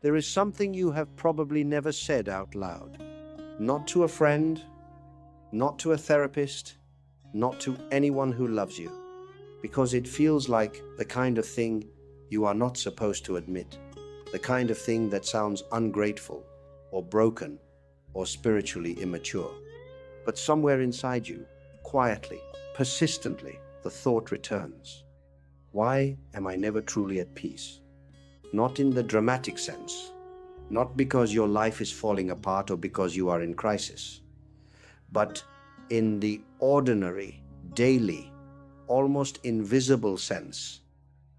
there is something you have probably never said out loud. Not to a friend, not to a therapist, not to anyone who loves you, because it feels like the kind of thing you are not supposed to admit, the kind of thing that sounds ungrateful or broken or spiritually immature. But somewhere inside you, quietly, persistently, the thought returns. Why am I never truly at peace? Not in the dramatic sense, not because your life is falling apart or because you are in crisis, but in the ordinary, daily, almost invisible sense,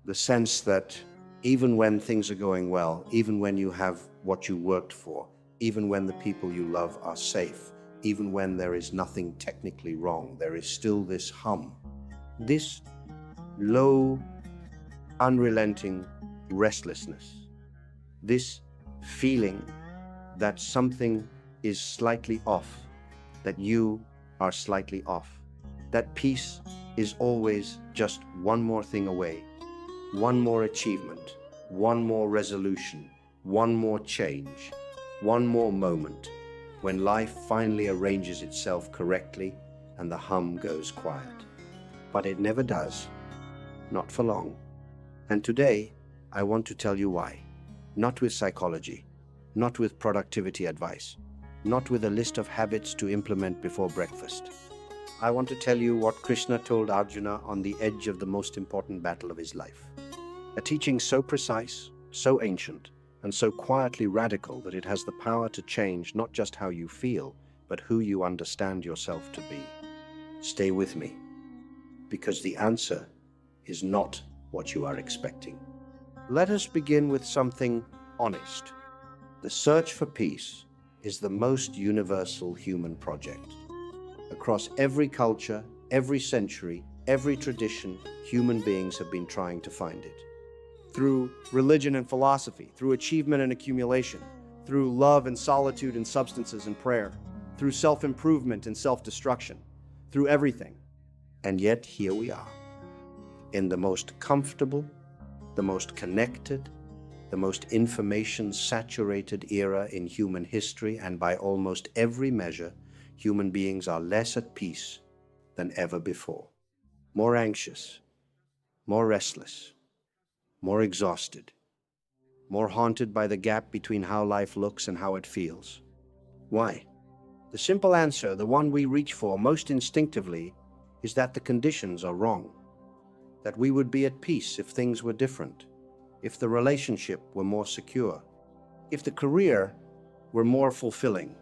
the sense that even when things are going well, even when you have what you worked for, even when the people you love are safe, even when there is nothing technically wrong, there is still this hum, this low, unrelenting restlessness, this feeling that something is slightly off, that you are slightly off, that peace is always just one more thing away, one more achievement, one more resolution, one more change, one more moment, when life finally arranges itself correctly and the hum goes quiet. But it never does, not for long. And today, I want to tell you why. Not with psychology, not with productivity advice, not with a list of habits to implement before breakfast. I want to tell you what Krishna told Arjuna on the edge of the most important battle of his life. A teaching so precise, so ancient, and so quietly radical that it has the power to change not just how you feel, but who you understand yourself to be. Stay with me, because the answer is not what you are expecting. Let us begin with something honest. The search for peace is the most universal human project. Across every culture, every century, every tradition, human beings have been trying to find it. Through religion and philosophy, through achievement and accumulation, through love and solitude and substances and prayer, through self-improvement and self-destruction, through everything. And yet here we are, in the most comfortable, the most connected, the most information-saturated era in human history, and by almost every measure, human beings are less at peace than ever before. More anxious, more restless, more exhausted, more haunted by the gap between how life looks and how it feels. Why? The simple answer, the one we reach for most instinctively, is that the conditions are wrong. That we would be at peace if things were different, if the relationship were more secure, if the career were more fulfilling,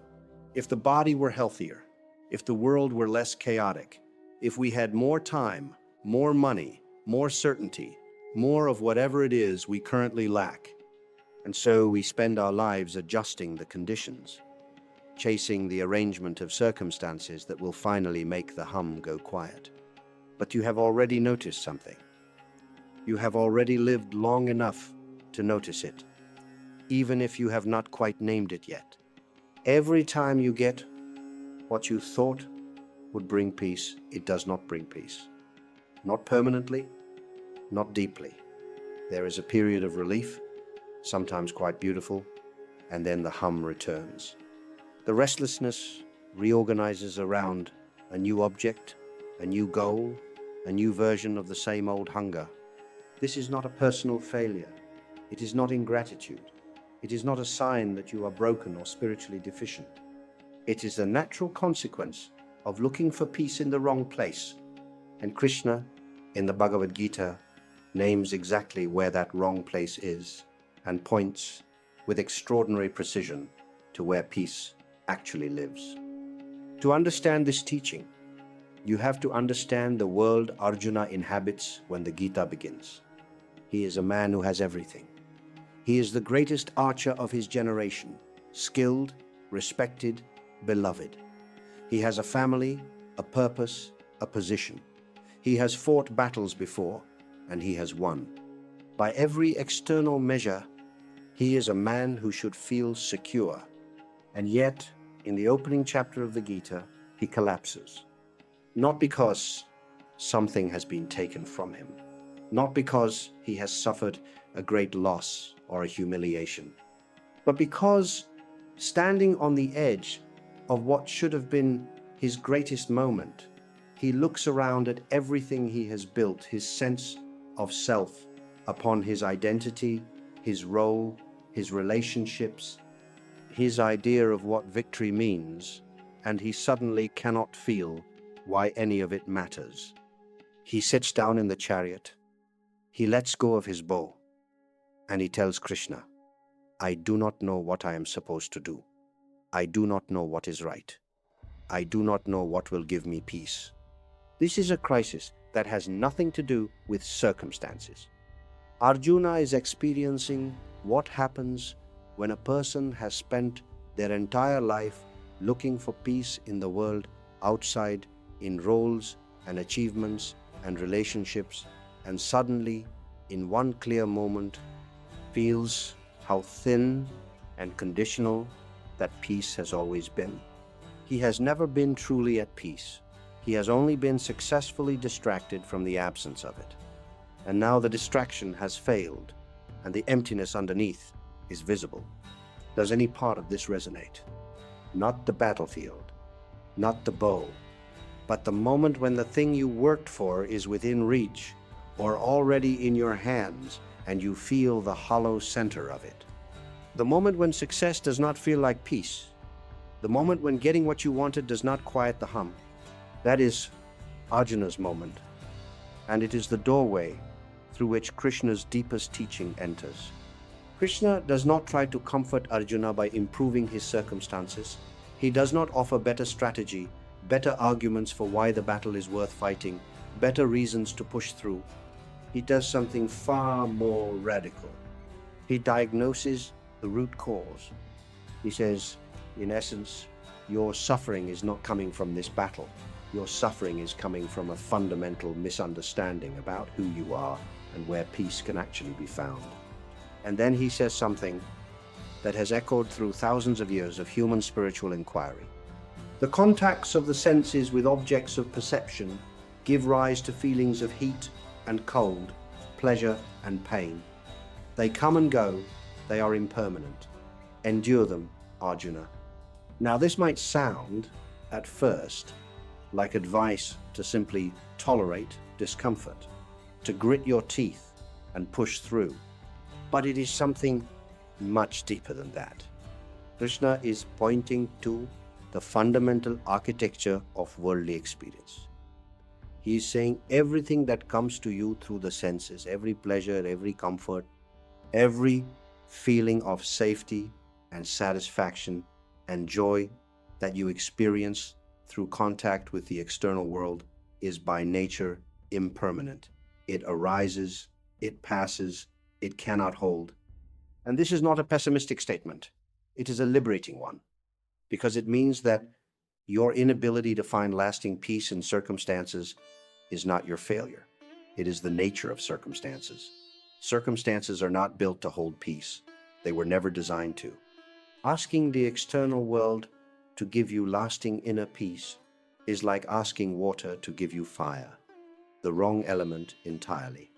if the body were healthier, if the world were less chaotic, if we had more time, more money, more certainty, more of whatever it is we currently lack. And so we spend our lives adjusting the conditions, chasing the arrangement of circumstances that will finally make the hum go quiet. But you have already noticed something. You have already lived long enough to notice it, even if you have not quite named it yet. Every time you get what you thought would bring peace, it does not bring peace. Not permanently, not deeply. There is a period of relief, sometimes quite beautiful, and then the hum returns. The restlessness reorganizes around a new object, a new goal, a new version of the same old hunger. This is not a personal failure. It is not ingratitude. It is not a sign that you are broken or spiritually deficient. It is a natural consequence of looking for peace in the wrong place. And Krishna, in the Bhagavad Gita, names exactly where that wrong place is and points with extraordinary precision to where peace actually lives. To understand this teaching, you have to understand the world Arjuna inhabits when the Gita begins. He is a man who has everything. He is the greatest archer of his generation, skilled, respected, beloved. He has a family, a purpose, a position. He has fought battles before, and he has won. By every external measure, he is a man who should feel secure. And yet, in the opening chapter of the Gita, he collapses. Not because something has been taken from him, not because he has suffered a great loss or a humiliation, but because standing on the edge of what should have been his greatest moment, he looks around at everything he has built, his sense of self, upon his identity, his role, his relationships, his idea of what victory means, and he suddenly cannot feel why any of it matters. He sits down in the chariot, he lets go of his bow, and he tells Krishna, I do not know what I am supposed to do. I do not know what is right. I do not know what will give me peace. This is a crisis that has nothing to do with circumstances. Arjuna is experiencing what happens when a person has spent their entire life looking for peace in the world outside, in roles and achievements and relationships, and suddenly, in one clear moment, feels how thin and conditional that peace has always been. He has never been truly at peace. He has only been successfully distracted from the absence of it. And now the distraction has failed, and the emptiness underneath is visible. Does any part of this resonate? Not the battlefield, not the bow, but the moment when the thing you worked for is within reach or already in your hands and you feel the hollow center of it. The moment when success does not feel like peace. The moment when getting what you wanted does not quiet the hum. That is Arjuna's moment, and it is the doorway through which Krishna's deepest teaching enters. Krishna does not try to comfort Arjuna by improving his circumstances. He does not offer better strategy, better arguments for why the battle is worth fighting, better reasons to push through. He does something far more radical. He diagnoses the root cause. He says, in essence, your suffering is not coming from this battle. Your suffering is coming from a fundamental misunderstanding about who you are and where peace can actually be found. And then he says something that has echoed through thousands of years of human spiritual inquiry. The contacts of the senses with objects of perception give rise to feelings of heat and cold, pleasure and pain. They come and go, they are impermanent. Endure them, Arjuna. Now this might sound, at first, like advice to simply tolerate discomfort, to grit your teeth and push through. But it is something much deeper than that. Krishna is pointing to the fundamental architecture of worldly experience. He is saying everything that comes to you through the senses, every pleasure, every comfort, every feeling of safety and satisfaction and joy that you experience through contact with the external world is by nature impermanent. It arises, it passes, it cannot hold. And this is not a pessimistic statement. It is a liberating one, because it means that your inability to find lasting peace in circumstances is not your failure. It is the nature of circumstances. Circumstances are not built to hold peace. They were never designed to. Asking the external world to give you lasting inner peace is like asking water to give you fire, the wrong element entirely.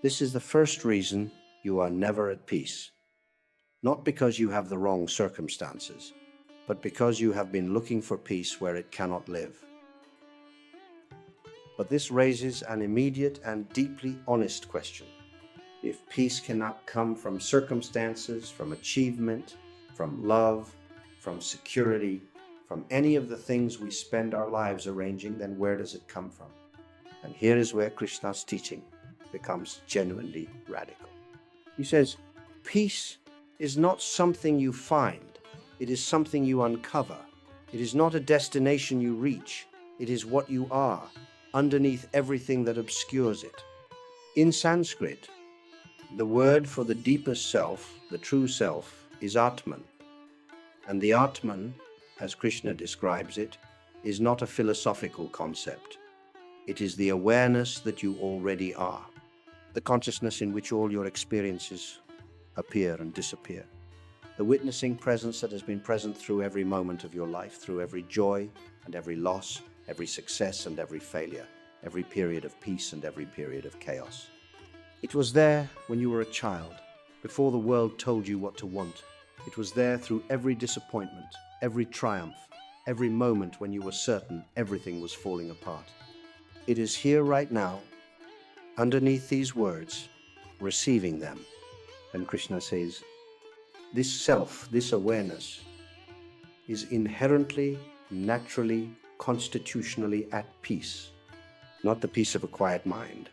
This is the first reason you are never at peace. Not because you have the wrong circumstances, but because you have been looking for peace where it cannot live. But this raises an immediate and deeply honest question. If peace cannot come from circumstances, from achievement, from love, from security, from any of the things we spend our lives arranging, then where does it come from? And here is where Krishna's teaching becomes genuinely radical. He says, peace is not something you find. It is something you uncover. It is not a destination you reach. It is what you are, underneath everything that obscures it. In Sanskrit, the word for the deepest self, the true self, is Atman. And the Atman, as Krishna describes it, is not a philosophical concept. It is the awareness that you already are, the consciousness in which all your experiences appear and disappear, the witnessing presence that has been present through every moment of your life, through every joy and every loss, every success and every failure, every period of peace and every period of chaos. It was there when you were a child, before the world told you what to want. It was there through every disappointment, every triumph, every moment when you were certain everything was falling apart. It is here right now, underneath these words, receiving them. And Krishna says, this self, this awareness, is inherently, naturally, constitutionally at peace. Not the peace of a quiet mind,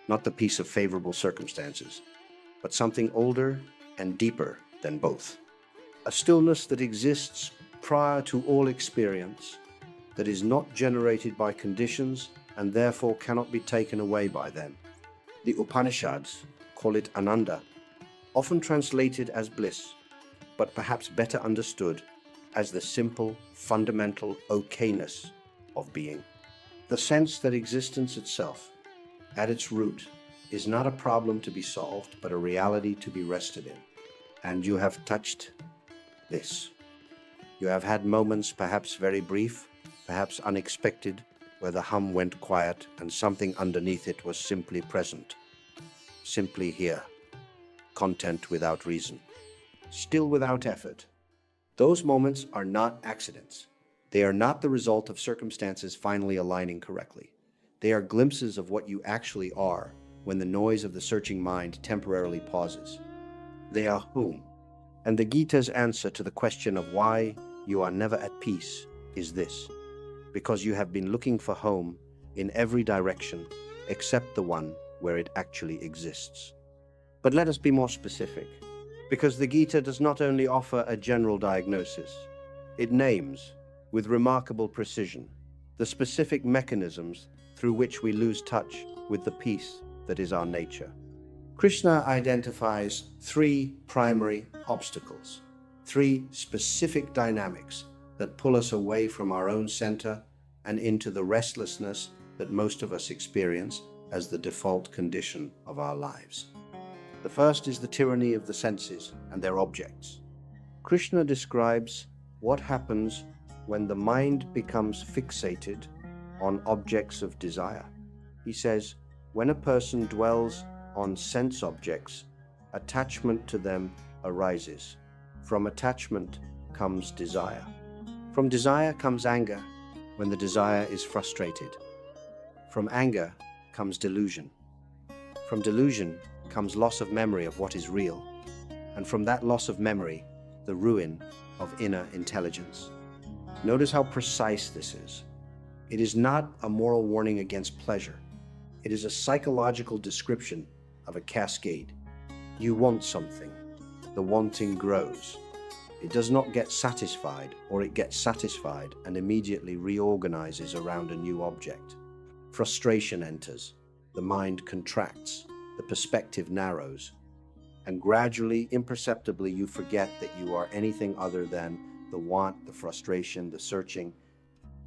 not the peace of favorable circumstances, but something older and deeper than both. A stillness that exists prior to all experience, that is not generated by conditions and therefore cannot be taken away by them. The Upanishads call it Ananda, often translated as bliss, but perhaps better understood as the simple, fundamental okayness of being. The sense that existence itself, at its root, is not a problem to be solved, but a reality to be rested in. And you have touched this. You have had moments, perhaps very brief, perhaps unexpected, where the hum went quiet and something underneath it was simply present, simply here, content without reason, still without effort. Those moments are not accidents. They are not the result of circumstances finally aligning correctly. They are glimpses of what you actually are when the noise of the searching mind temporarily pauses. They are home. And the Gita's answer to the question of why you are never at peace is this: because you have been looking for home in every direction except the one where it actually exists. But let us be more specific, because the Gita does not only offer a general diagnosis, it names, with remarkable precision, the specific mechanisms through which we lose touch with the peace that is our nature. Krishna identifies three primary obstacles, three specific dynamics that pull us away from our own center and into the restlessness that most of us experience as the default condition of our lives. The first is the tyranny of the senses and their objects. Krishna describes what happens when the mind becomes fixated on objects of desire. He says, when a person dwells on sense objects, attachment to them arises. From attachment comes desire. From desire comes anger when the desire is frustrated. From anger comes delusion. From delusion comes loss of memory of what is real. And from that loss of memory, the ruin of inner intelligence. Notice how precise this is. It is not a moral warning against pleasure. It is a psychological description of a cascade. You want something. The wanting grows. It does not get satisfied, or it gets satisfied and immediately reorganizes around a new object. Frustration enters. The mind contracts. The perspective narrows. And gradually, imperceptibly, you forget that you are anything other than the want, the frustration, the searching.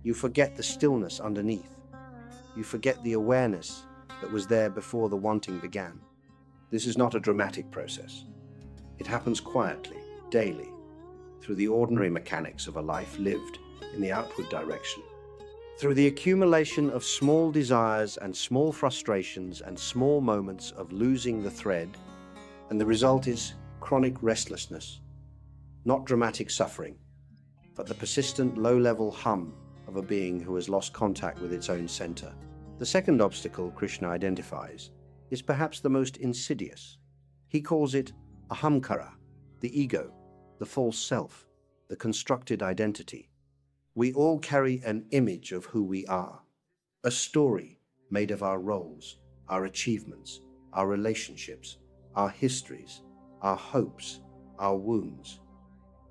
You forget the stillness underneath. You forget the awareness that was there before the wanting began. This is not a dramatic process. It happens quietly, daily, through the ordinary mechanics of a life lived in the outward direction. Through the accumulation of small desires and small frustrations and small moments of losing the thread, and the result is chronic restlessness, not dramatic suffering, but the persistent low-level hum of a being who has lost contact with its own center. The second obstacle Krishna identifies is perhaps the most insidious. He calls it ahamkara, the ego, the false self, the constructed identity. We all carry an image of who we are, a story made of our roles, our achievements, our relationships, our histories, our hopes, our wounds.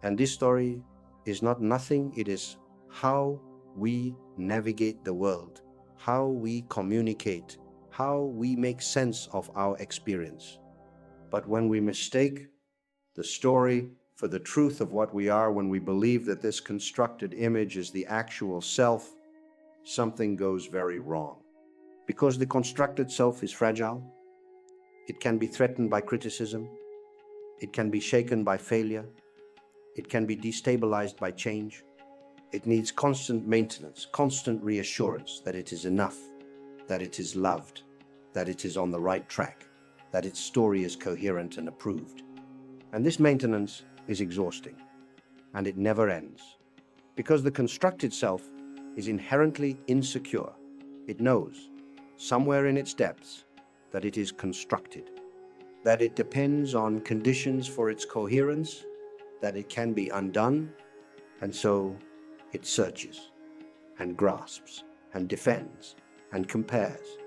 And this story is not nothing, it is how we navigate the world, how we communicate, how we make sense of our experience. But when we mistake the story for the truth of what we are, when we believe that this constructed image is the actual self, something goes very wrong. Because the constructed self is fragile, it can be threatened by criticism, it can be shaken by failure, it can be destabilized by change. It needs constant maintenance, constant reassurance that it is enough, that it is loved, that it is on the right track, that its story is coherent and approved. And this maintenance is exhausting, and it never ends. Because the constructed self is inherently insecure. It knows, somewhere in its depths, that it is constructed, that it depends on conditions for its coherence, that it can be undone, and so it searches and grasps and defends and compares.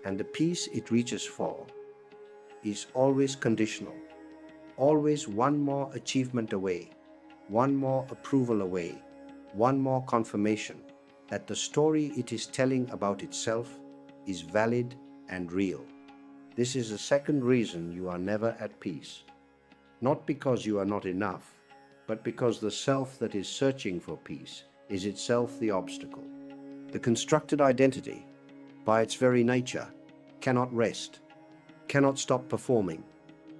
And the peace it reaches for is always conditional, always one more achievement away, one more approval away, one more confirmation that the story it is telling about itself is valid and real. This is the second reason you are never at peace. Not because you are not enough, but because the self that is searching for peace is itself the obstacle. The constructed identity, by its very nature, cannot rest, cannot stop performing,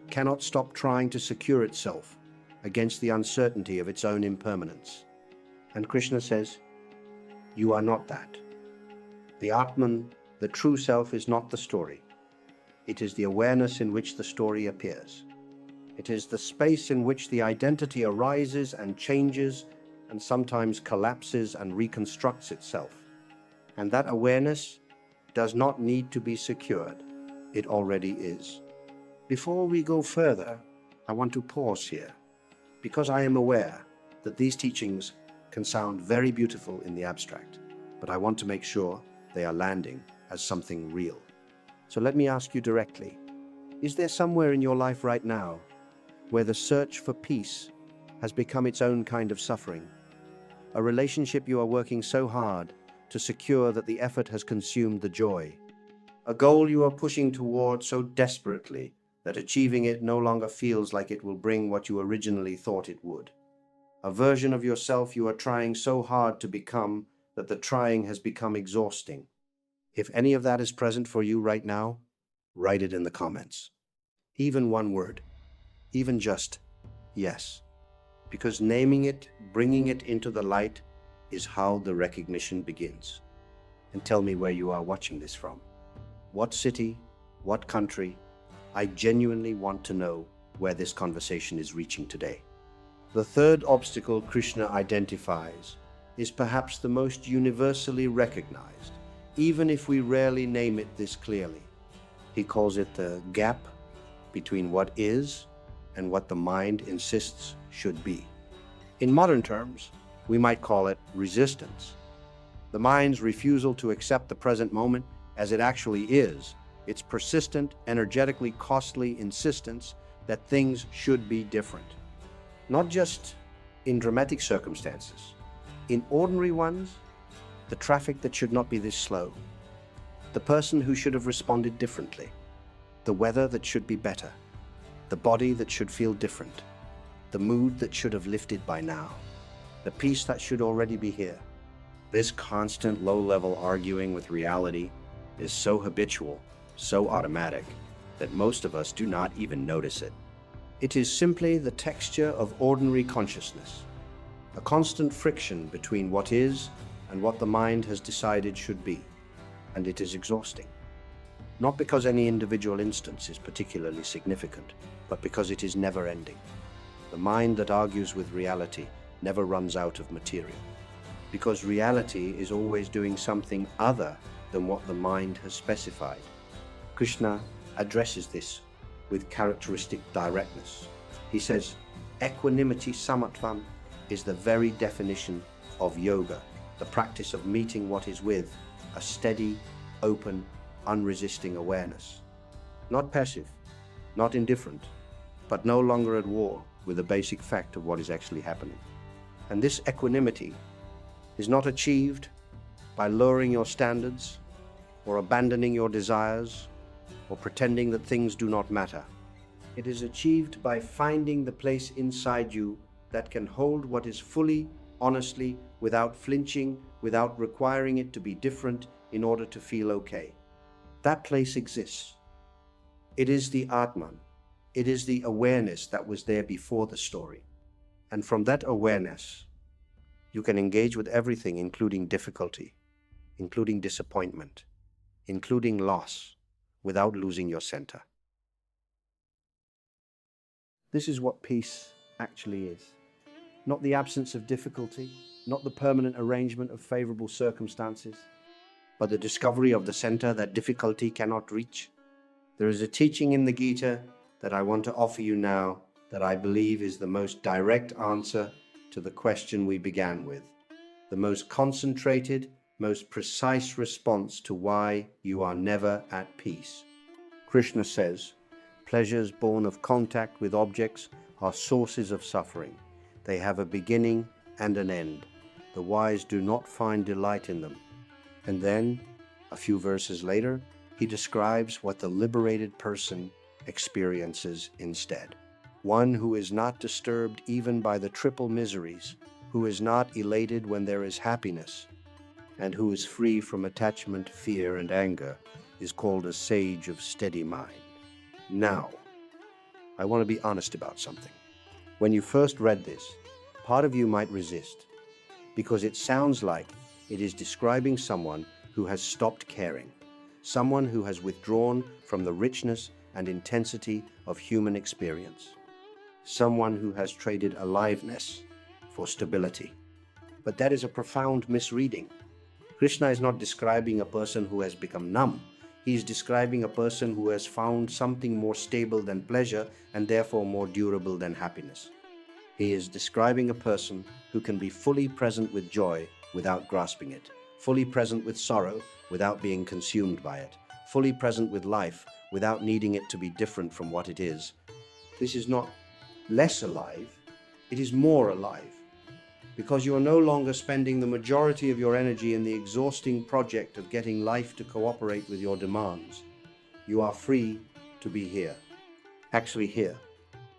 cannot stop trying to secure itself against the uncertainty of its own impermanence. And Krishna says, you are not that. The Atman, the true self, is not the story. It is the awareness in which the story appears. It is the space in which the identity arises and changes and sometimes collapses and reconstructs itself. And that awareness does not need to be secured. It already is. Before we go further, I want to pause here, because I am aware that these teachings can sound very beautiful in the abstract, but I want to make sure they are landing as something real. So let me ask you directly, is there somewhere in your life right now where the search for peace has become its own kind of suffering? A relationship you are working so hard to secure that the effort has consumed the joy. A goal you are pushing toward so desperately that achieving it no longer feels like it will bring what you originally thought it would. A version of yourself you are trying so hard to become that the trying has become exhausting. If any of that is present for you right now, write it in the comments. Even one word, even just yes. Because naming it, bringing it into the light, is how the recognition begins. And tell me where you are watching this from. What city, what country? I genuinely want to know where this conversation is reaching today. The third obstacle Krishna identifies is perhaps the most universally recognized, even if we rarely name it this clearly. He calls it the gap between what is and what the mind insists should be. In modern terms, we might call it resistance. The mind's refusal to accept the present moment as it actually is, its persistent, energetically costly insistence that things should be different. Not just in dramatic circumstances. In ordinary ones, the traffic that should not be this slow, the person who should have responded differently, the weather that should be better, the body that should feel different, the mood that should have lifted by now, the peace that should already be here. This constant low-level arguing with reality is so habitual, so automatic, that most of us do not even notice it. It is simply the texture of ordinary consciousness, a constant friction between what is and what the mind has decided should be, and it is exhausting. Not because any individual instance is particularly significant, but because it is never-ending. The mind that argues with reality never runs out of material, because reality is always doing something other than what the mind has specified. Krishna addresses this with characteristic directness. He says, equanimity samatvam is the very definition of yoga, the practice of meeting what is with a steady, open, unresisting awareness. Not passive, not indifferent, but no longer at war with the basic fact of what is actually happening. And this equanimity is not achieved by lowering your standards or abandoning your desires or pretending that things do not matter. It is achieved by finding the place inside you that can hold what is fully, honestly, without flinching, without requiring it to be different in order to feel okay. That place exists. It is the Atman. It is the awareness that was there before the story. And from that awareness, you can engage with everything, including difficulty, including disappointment, including loss, without losing your center. This is what peace actually is. Not the absence of difficulty, not the permanent arrangement of favorable circumstances, but the discovery of the center that difficulty cannot reach. There is a teaching in the Gita that I want to offer you now that I believe is the most direct answer to the question we began with, the most concentrated, most precise response to why you are never at peace. Krishna says, pleasures born of contact with objects are sources of suffering. They have a beginning and an end. The wise do not find delight in them. And then, a few verses later, he describes what the liberated person experiences instead. One who is not disturbed even by the triple miseries, who is not elated when there is happiness, and who is free from attachment, fear, and anger, is called a sage of steady mind. Now, I want to be honest about something. When you first read this, part of you might resist, because it sounds like it is describing someone who has stopped caring, someone who has withdrawn from the richness and intensity of human experience, someone who has traded aliveness for stability. But that is a profound misreading. Krishna is not describing a person who has become numb. He is describing a person who has found something more stable than pleasure and therefore more durable than happiness. He is describing a person who can be fully present with joy without grasping it, fully present with sorrow without being consumed by it, fully present with life without needing it to be different from what it is. This is not less alive, it is more alive, because you are no longer spending the majority of your energy in the exhausting project of getting life to cooperate with your demands. You are free to be here, actually here,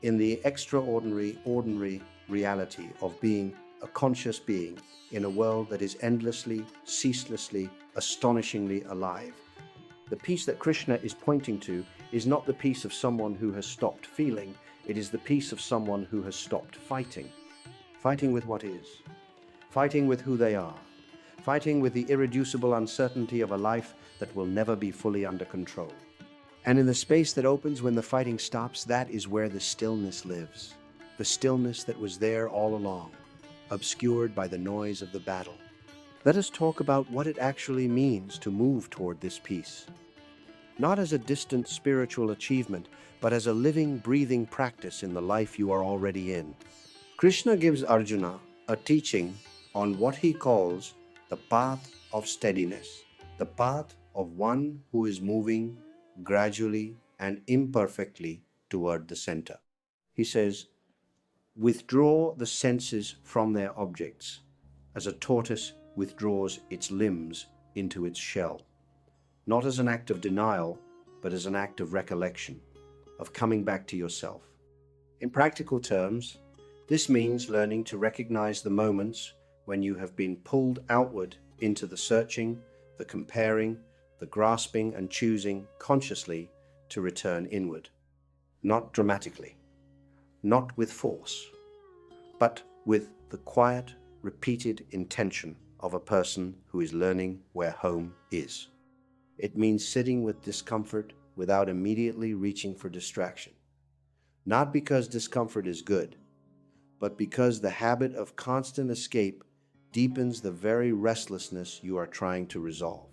in the extraordinary, ordinary reality of being a conscious being in a world that is endlessly, ceaselessly, astonishingly alive. The peace that Krishna is pointing to is not the peace of someone who has stopped feeling, it is the peace of someone who has stopped fighting. Fighting with what is, fighting with who they are, fighting with the irreducible uncertainty of a life that will never be fully under control. And in the space that opens when the fighting stops, that is where the stillness lives, the stillness that was there all along, obscured by the noise of the battle. Let us talk about what it actually means to move toward this peace. Not as a distant spiritual achievement, but as a living, breathing practice in the life you are already in. Krishna gives Arjuna a teaching on what he calls the path of steadiness, the path of one who is moving gradually and imperfectly toward the center. He says, withdraw the senses from their objects, as a tortoise withdraws its limbs into its shell, not as an act of denial, but as an act of recollection, of coming back to yourself. In practical terms, this means learning to recognize the moments when you have been pulled outward into the searching, the comparing, the grasping and choosing consciously to return inward, not dramatically, not with force, but with the quiet, repeated intention of a person who is learning where home is. It means sitting with discomfort without immediately reaching for distraction, not because discomfort is good, but because the habit of constant escape deepens the very restlessness you are trying to resolve.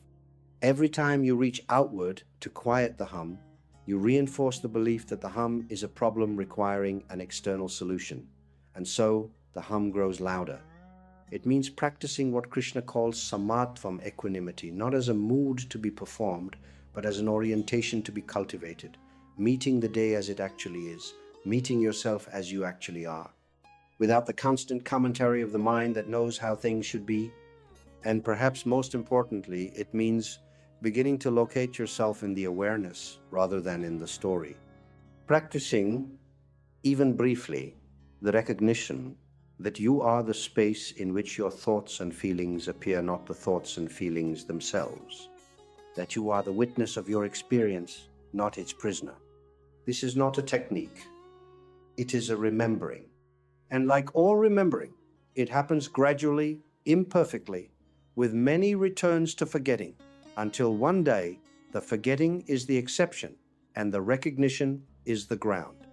Every time you reach outward to quiet the hum, you reinforce the belief that the hum is a problem requiring an external solution, and so the hum grows louder. It means practicing what Krishna calls samatvam equanimity, not as a mood to be performed, but as an orientation to be cultivated, meeting the day as it actually is, meeting yourself as you actually are, without the constant commentary of the mind that knows how things should be. And perhaps most importantly, it means beginning to locate yourself in the awareness rather than in the story. Practicing, even briefly, the recognition that you are the space in which your thoughts and feelings appear, not the thoughts and feelings themselves. That you are the witness of your experience, not its prisoner. This is not a technique. It is a remembering. And like all remembering, it happens gradually, imperfectly, with many returns to forgetting, until one day the forgetting is the exception and the recognition is the ground.